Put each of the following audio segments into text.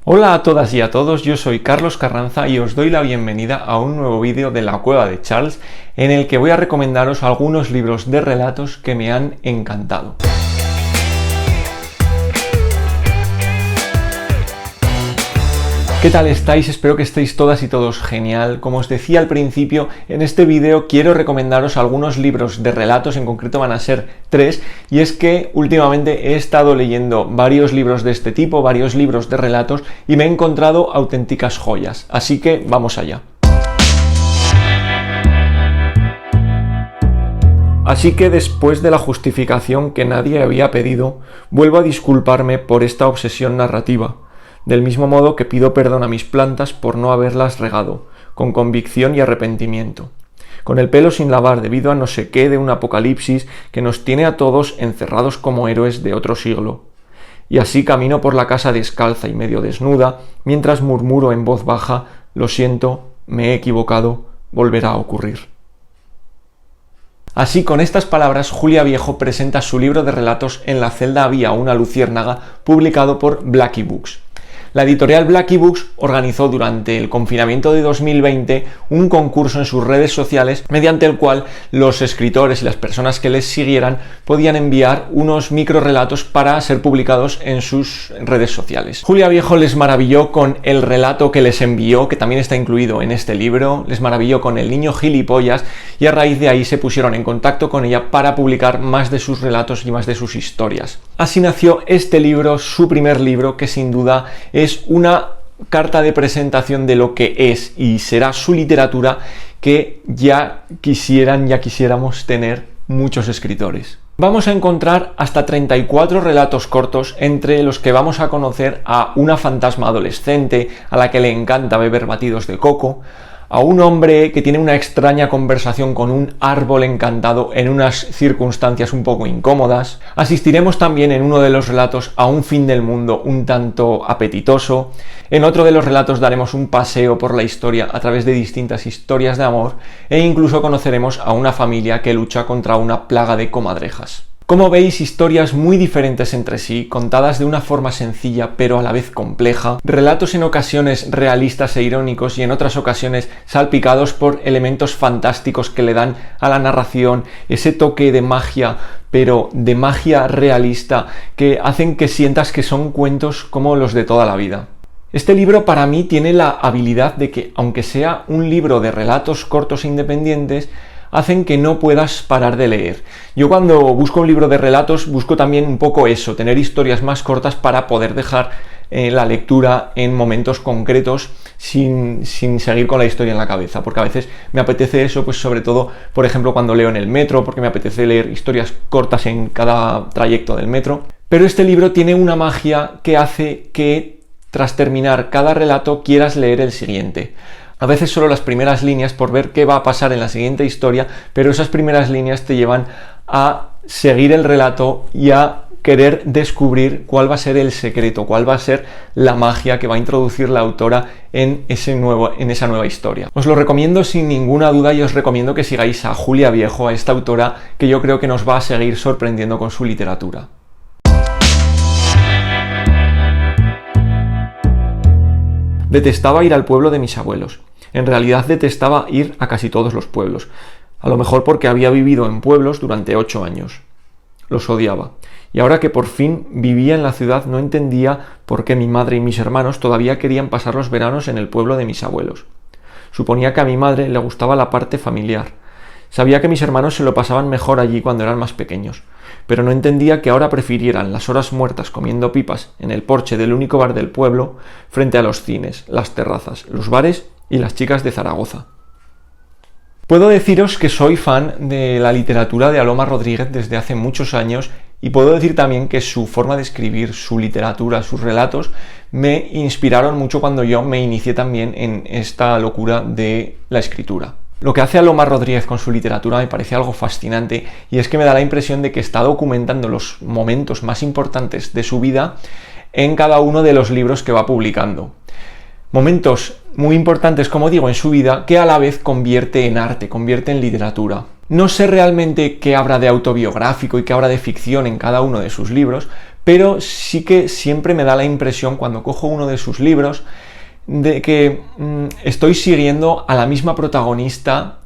Hola a todas y a todos, yo soy Carlos Carranza y os doy la bienvenida a un nuevo vídeo de la Cueva de Charles en el que voy a recomendaros algunos libros de relatos que me han encantado. ¿Qué tal estáis? Espero que estéis todas y todos genial. Como os decía al principio, en este vídeo quiero recomendaros algunos libros de relatos, en concreto van a ser 3, y es que últimamente he estado leyendo varios libros de este tipo, varios libros de relatos, y me he encontrado auténticas joyas. Así que vamos allá. Así que después de la justificación que nadie había pedido, vuelvo a disculparme por esta obsesión narrativa. Del mismo modo que pido perdón a mis plantas por no haberlas regado, con convicción y arrepentimiento. Con el pelo sin lavar debido a no sé qué de un apocalipsis que nos tiene a todos encerrados como héroes de otro siglo. Y así camino por la casa descalza y medio desnuda, mientras murmuro en voz baja: lo siento, me he equivocado, volverá a ocurrir. Así, con estas palabras, Julia Viejo presenta su libro de relatos En la celda había una luciérnaga, publicado por Blackie Books. La editorial Blackie Books organizó durante el confinamiento de 2020 un concurso en sus redes sociales mediante el cual los escritores y las personas que les siguieran podían enviar unos microrelatos para ser publicados en sus redes sociales. Julia Viejo les maravilló con el relato que les envió, que también está incluido en este libro, les maravilló con El niño gilipollas, y a raíz de ahí se pusieron en contacto con ella para publicar más de sus relatos y más de sus historias. Así nació este libro, su primer libro, que sin duda es una carta de presentación de lo que es y será su literatura que ya quisiéramos tener muchos escritores. Vamos a encontrar hasta 34 relatos cortos, entre los que vamos a conocer a una fantasma adolescente a la que le encanta beber batidos de coco, a un hombre que tiene una extraña conversación con un árbol encantado en unas circunstancias un poco incómodas. Asistiremos también en uno de los relatos a un fin del mundo un tanto apetitoso. En otro de los relatos daremos un paseo por la historia a través de distintas historias de amor, e incluso conoceremos a una familia que lucha contra una plaga de comadrejas. Como veis, historias muy diferentes entre sí, contadas de una forma sencilla pero a la vez compleja, relatos en ocasiones realistas e irónicos y en otras ocasiones salpicados por elementos fantásticos que le dan a la narración ese toque de magia, pero de magia realista, que hacen que sientas que son cuentos como los de toda la vida. Este libro para mí tiene la habilidad de que, aunque sea un libro de relatos cortos e independientes, hacen que no puedas parar de leer. Yo cuando busco un libro de relatos busco también un poco eso, tener historias más cortas para poder dejar la lectura en momentos concretos sin seguir con la historia en la cabeza, porque a veces me apetece eso, pues sobre todo, por ejemplo, cuando leo en el metro, porque me apetece leer historias cortas en cada trayecto del metro. Pero este libro tiene una magia que hace que tras terminar cada relato quieras leer el siguiente. A veces solo las primeras líneas por ver qué va a pasar en la siguiente historia, pero esas primeras líneas te llevan a seguir el relato y a querer descubrir cuál va a ser el secreto, cuál va a ser la magia que va a introducir la autora en esa nueva historia. Os lo recomiendo sin ninguna duda y os recomiendo que sigáis a Julia Viejo, a esta autora que yo creo que nos va a seguir sorprendiendo con su literatura. Detestaba ir al pueblo de mis abuelos. En realidad detestaba ir a casi todos los pueblos, a lo mejor porque había vivido en pueblos durante 8 años. Los odiaba. Y ahora que por fin vivía en la ciudad no entendía por qué mi madre y mis hermanos todavía querían pasar los veranos en el pueblo de mis abuelos. Suponía que a mi madre le gustaba la parte familiar. Sabía que mis hermanos se lo pasaban mejor allí cuando eran más pequeños, pero no entendía que ahora prefirieran las horas muertas comiendo pipas en el porche del único bar del pueblo frente a los cines, las terrazas, los bares y las chicas de Zaragoza. Puedo deciros que soy fan de la literatura de Aloma Rodríguez desde hace muchos años, y puedo decir también que su forma de escribir, su literatura, sus relatos me inspiraron mucho cuando yo me inicié también en esta locura de la escritura. Lo que hace Aloma Rodríguez con su literatura me parece algo fascinante, y es que me da la impresión de que está documentando los momentos más importantes de su vida en cada uno de los libros que va publicando. Momentos muy importantes, como digo, en su vida, que a la vez convierte en arte, convierte en literatura. No sé realmente qué habrá de autobiográfico y qué habrá de ficción en cada uno de sus libros, pero sí que siempre me da la impresión cuando cojo uno de sus libros de que estoy siguiendo a la misma protagonista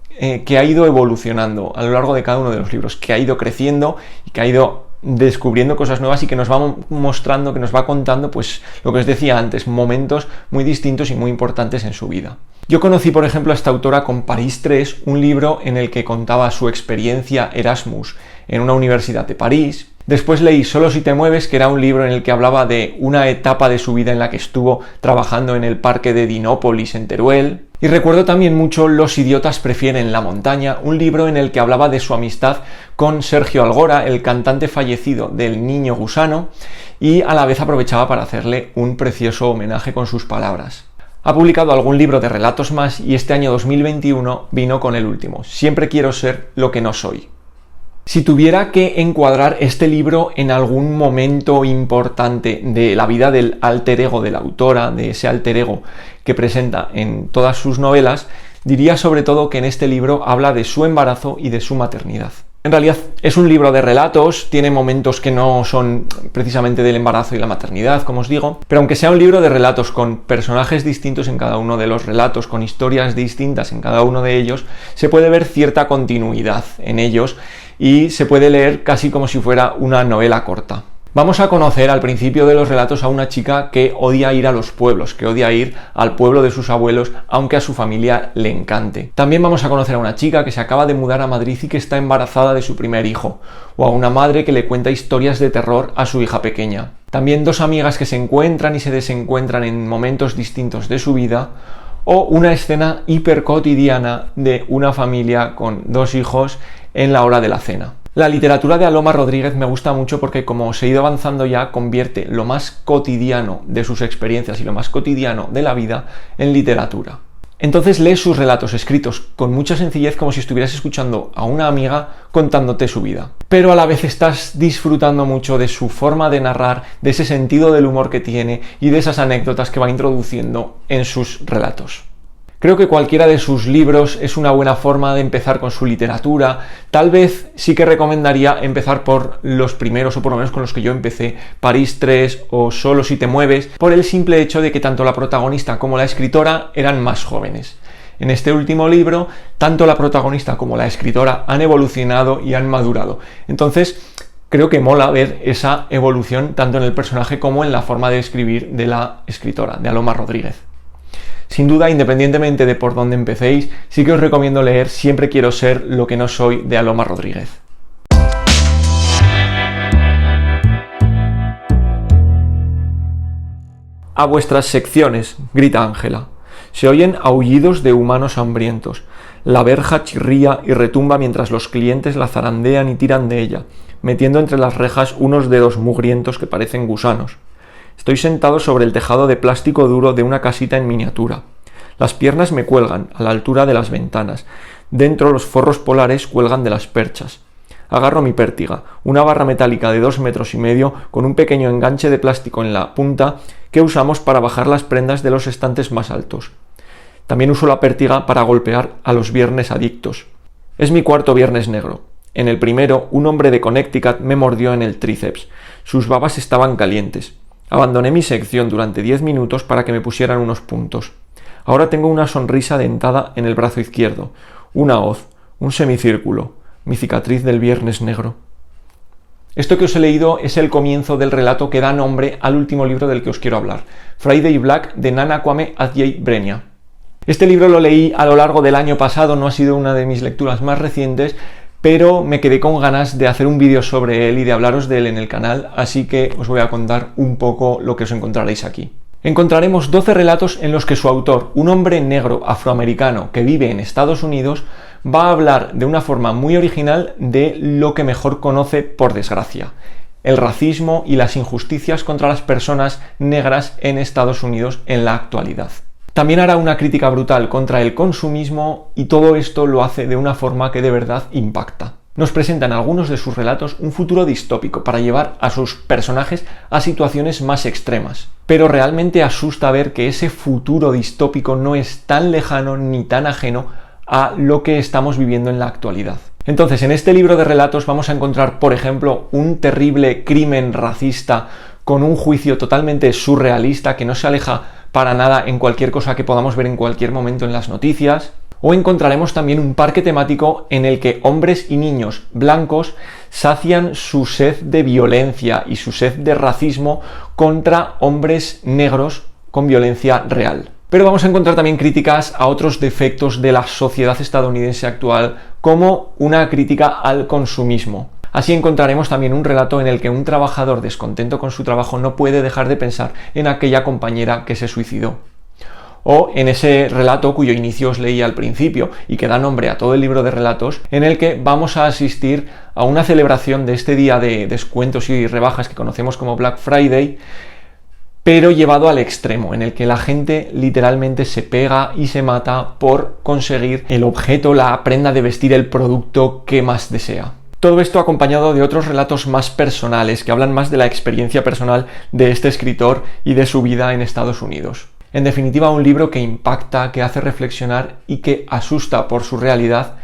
que ha ido evolucionando a lo largo de cada uno de los libros, que ha ido creciendo y que ha ido descubriendo cosas nuevas y que nos va mostrando, que nos va contando, pues lo que os decía antes, momentos muy distintos y muy importantes en su vida. Yo conocí, por ejemplo, a esta autora con París 3, un libro en el que contaba su experiencia Erasmus en una universidad de París. Después leí Solo si te mueves, que era un libro en el que hablaba de una etapa de su vida en la que estuvo trabajando en el parque de Dinópolis en Teruel. Y recuerdo también mucho Los idiotas prefieren la montaña, un libro en el que hablaba de su amistad con Sergio Algora, el cantante fallecido del Niño Gusano, y a la vez aprovechaba para hacerle un precioso homenaje con sus palabras. Ha publicado algún libro de relatos más y este año 2021 vino con el último, Siempre quiero ser lo que no soy. Si tuviera que encuadrar este libro en algún momento importante de la vida del alter ego de la autora, de ese alter ego que presenta en todas sus novelas, diría sobre todo que en este libro habla de su embarazo y de su maternidad. En realidad es un libro de relatos, tiene momentos que no son precisamente del embarazo y la maternidad, como os digo, pero aunque sea un libro de relatos con personajes distintos en cada uno de los relatos, con historias distintas en cada uno de ellos, se puede ver cierta continuidad en ellos y se puede leer casi como si fuera una novela corta. Vamos a conocer al principio de los relatos a una chica que odia ir a los pueblos, que odia ir al pueblo de sus abuelos, aunque a su familia le encante. También vamos a conocer a una chica que se acaba de mudar a Madrid y que está embarazada de su primer hijo, o a una madre que le cuenta historias de terror a su hija pequeña. También dos amigas que se encuentran y se desencuentran en momentos distintos de su vida, o una escena hiper cotidiana de una familia con dos hijos en la hora de la cena. La literatura de Aloma Rodríguez me gusta mucho porque, como os he ido avanzando ya, convierte lo más cotidiano de sus experiencias y lo más cotidiano de la vida en literatura. Entonces lees sus relatos escritos con mucha sencillez, como si estuvieras escuchando a una amiga contándote su vida. Pero a la vez estás disfrutando mucho de su forma de narrar, de ese sentido del humor que tiene y de esas anécdotas que va introduciendo en sus relatos. Creo que cualquiera de sus libros es una buena forma de empezar con su literatura. Tal vez sí que recomendaría empezar por los primeros, o por lo menos con los que yo empecé, París 3 o Solo si te mueves, por el simple hecho de que tanto la protagonista como la escritora eran más jóvenes. En este último libro, tanto la protagonista como la escritora han evolucionado y han madurado. Entonces, creo que mola ver esa evolución tanto en el personaje como en la forma de escribir de la escritora, de Aloma Rodríguez. Sin duda, independientemente de por dónde empecéis, sí que os recomiendo leer Siempre quiero ser lo que no soy de Aloma Rodríguez. A vuestras secciones, grita Ángela. Se oyen aullidos de humanos hambrientos. La verja chirría y retumba mientras los clientes la zarandean y tiran de ella, metiendo entre las rejas unos dedos mugrientos que parecen gusanos. Estoy sentado sobre el tejado de plástico duro de una casita en miniatura. Las piernas me cuelgan a la altura de las ventanas. Dentro los forros polares cuelgan de las perchas. Agarro mi pértiga, una barra metálica de 2,5 metros con un pequeño enganche de plástico en la punta que usamos para bajar las prendas de los estantes más altos. También uso la pértiga para golpear a los viernes adictos. Es mi cuarto viernes negro. En el primero, un hombre de Connecticut me mordió en el tríceps. Sus babas estaban calientes. Abandoné mi sección durante 10 minutos para que me pusieran unos puntos. Ahora tengo una sonrisa dentada en el brazo izquierdo, una hoz, un semicírculo, mi cicatriz del viernes negro. Esto que os he leído es el comienzo del relato que da nombre al último libro del que os quiero hablar, Friday Black, de Nana Kwame Adjei-Brenyah. Este libro lo leí a lo largo del año pasado, no ha sido una de mis lecturas más recientes, pero me quedé con ganas de hacer un vídeo sobre él y de hablaros de él en el canal, así que os voy a contar un poco lo que os encontraréis aquí. Encontraremos 12 relatos en los que su autor, un hombre negro afroamericano que vive en Estados Unidos, va a hablar de una forma muy original de lo que mejor conoce por desgracia: el racismo y las injusticias contra las personas negras en Estados Unidos en la actualidad. También hará una crítica brutal contra el consumismo y todo esto lo hace de una forma que de verdad impacta. Nos presenta en algunos de sus relatos un futuro distópico para llevar a sus personajes a situaciones más extremas. Pero realmente asusta ver que ese futuro distópico no es tan lejano ni tan ajeno a lo que estamos viviendo en la actualidad. Entonces, en este libro de relatos vamos a encontrar, por ejemplo, un terrible crimen racista con un juicio totalmente surrealista que no se aleja para nada en cualquier cosa que podamos ver en cualquier momento en las noticias. O encontraremos también un parque temático en el que hombres y niños blancos sacian su sed de violencia y su sed de racismo contra hombres negros con violencia real. Pero vamos a encontrar también críticas a otros defectos de la sociedad estadounidense actual, como una crítica al consumismo. Así encontraremos también un relato en el que un trabajador descontento con su trabajo no puede dejar de pensar en aquella compañera que se suicidó. O en ese relato cuyo inicio os leí al principio y que da nombre a todo el libro de relatos, en el que vamos a asistir a una celebración de este día de descuentos y rebajas que conocemos como Black Friday, pero llevado al extremo, en el que la gente literalmente se pega y se mata por conseguir el objeto, la prenda de vestir, el producto que más desea. Todo esto acompañado de otros relatos más personales, que hablan más de la experiencia personal de este escritor y de su vida en Estados Unidos. En definitiva, un libro que impacta, que hace reflexionar y que asusta por su realidad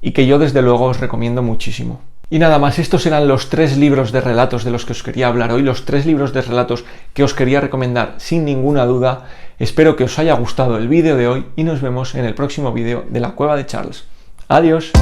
y que yo desde luego os recomiendo muchísimo. Y nada más, estos eran los 3 libros de relatos de los que os quería hablar hoy, los 3 libros de relatos que os quería recomendar sin ninguna duda. Espero que os haya gustado el vídeo de hoy y nos vemos en el próximo vídeo de La Cueva de Charles. ¡Adiós!